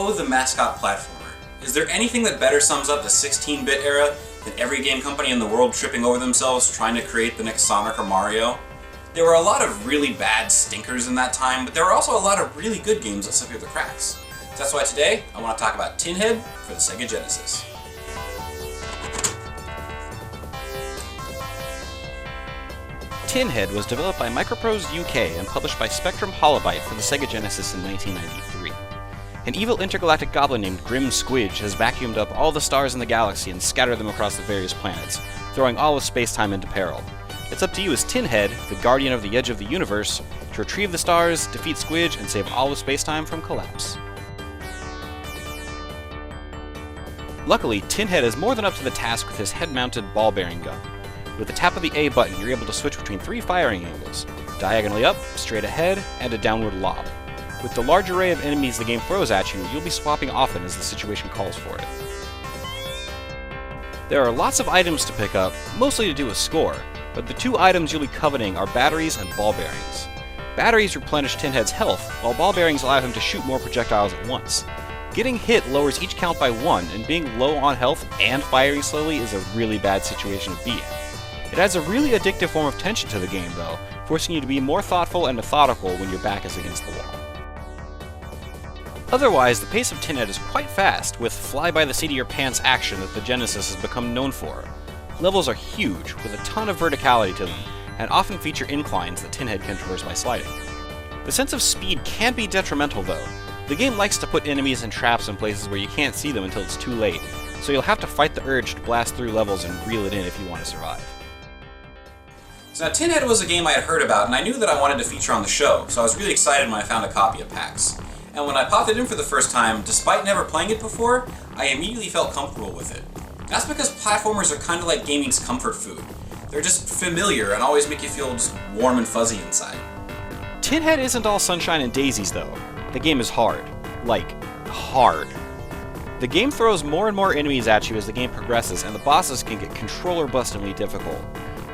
Oh, the mascot platformer. Is there anything that better sums up the 16-bit era than every game company in the world tripping over themselves trying to create the next Sonic or Mario? There were a lot of really bad stinkers in that time, but there were also a lot of really good games that slipped through the cracks. So that's why today I want to talk about Tinhead for the Sega Genesis. Tinhead was developed by Microprose UK and published by Spectrum Holobyte for the Sega Genesis in 1993. An evil intergalactic goblin named Grim Squidge has vacuumed up all the stars in the galaxy and scattered them across the various planets, throwing all of space-time into peril. It's up to you as Tinhead, the guardian of the edge of the universe, to retrieve the stars, defeat Squidge, and save all of space-time from collapse. Luckily, Tinhead is more than up to the task with his head-mounted ball-bearing gun. With the tap of the A button, you're able to switch between 3 firing angles: diagonally up, straight ahead, and a downward lob. With the large array of enemies the game throws at you, you'll be swapping often as the situation calls for it. There are lots of items to pick up, mostly to do with score, but the 2 items you'll be coveting are batteries and ball bearings. Batteries replenish Tinhead's health, while ball bearings allow him to shoot more projectiles at once. Getting hit lowers each count by 1, and being low on health and firing slowly is a really bad situation to be in. It adds a really addictive form of tension to the game, though, forcing you to be more thoughtful and methodical when your back is against the wall. Otherwise, the pace of Tinhead is quite fast, with fly-by-the-seat-of-your-pants action that the Genesis has become known for. Levels are huge, with a ton of verticality to them, and often feature inclines that Tinhead can traverse by sliding. The sense of speed can be detrimental, though. The game likes to put enemies and traps in places where you can't see them until it's too late, so you'll have to fight the urge to blast through levels and reel it in if you want to survive. So now, Tinhead was a game I had heard about, and I knew that I wanted to feature on the show, so I was really excited when I found a copy at PAX. And when I popped it in for the first time, despite never playing it before, I immediately felt comfortable with it. That's because platformers are kind of like gaming's comfort food. They're just familiar and always make you feel just warm and fuzzy inside. Tinhead isn't all sunshine and daisies, though. The game is hard. Like, hard. The game throws more and more enemies at you as the game progresses, and the bosses can get controller-bustingly difficult.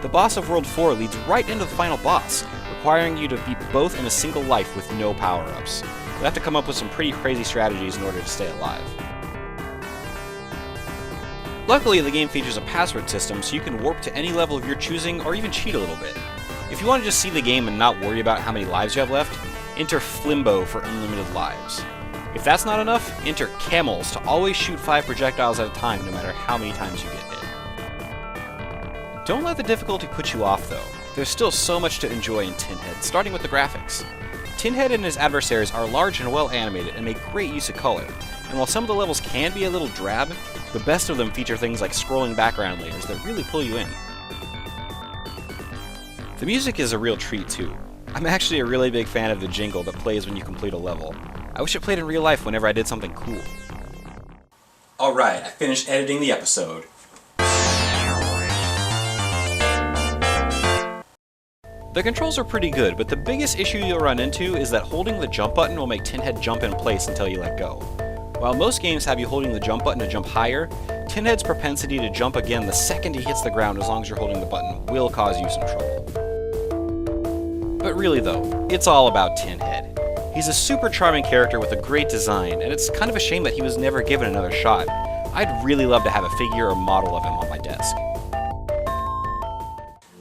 The boss of World 4 leads right into the final boss, requiring you to beat both in a single life with no power-ups. You'll have to come up with some pretty crazy strategies in order to stay alive. Luckily, the game features a password system, so you can warp to any level of your choosing or even cheat a little bit. If you want to just see the game and not worry about how many lives you have left, enter Flimbo for unlimited lives. If that's not enough, enter Camels to always shoot 5 projectiles at a time no matter how many times you get hit. Don't let the difficulty put you off, though. There's still so much to enjoy in Tinhead, starting with the graphics. Tinhead and his adversaries are large and well animated and make great use of color, and while some of the levels can be a little drab, the best of them feature things like scrolling background layers that really pull you in. The music is a real treat, too. I'm actually a really big fan of the jingle that plays when you complete a level. I wish it played in real life whenever I did something cool. Alright, I finished editing the episode. The controls are pretty good, but the biggest issue you'll run into is that holding the jump button will make Tinhead jump in place until you let go. While most games have you holding the jump button to jump higher, Tinhead's propensity to jump again the second he hits the ground as long as you're holding the button will cause you some trouble. But really though, it's all about Tinhead. He's a super charming character with a great design, and it's kind of a shame that he was never given another shot. I'd really love to have a figure or model of him on my desk.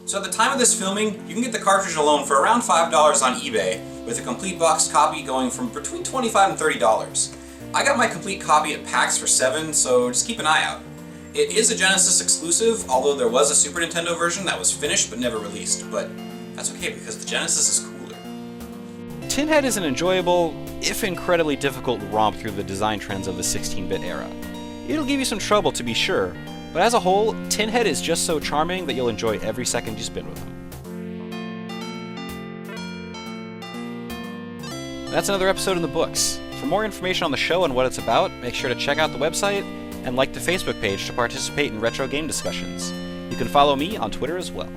So at the time of this filming, you can get the cartridge alone for around $5 on eBay, with a complete boxed copy going from between $25 and $30. I got my complete copy at PAX for $7, so just keep an eye out. It is a Genesis exclusive, although there was a Super Nintendo version that was finished but never released, but that's okay because the Genesis is cooler. Tinhead is an enjoyable, if incredibly difficult romp through the design trends of the 16-bit era. It'll give you some trouble to be sure, but as a whole, Tinhead is just so charming that you'll enjoy every second you spend with him. That's another episode in the books. For more information on the show and what it's about, make sure to check out the website and like the Facebook page to participate in retro game discussions. You can follow me on Twitter as well.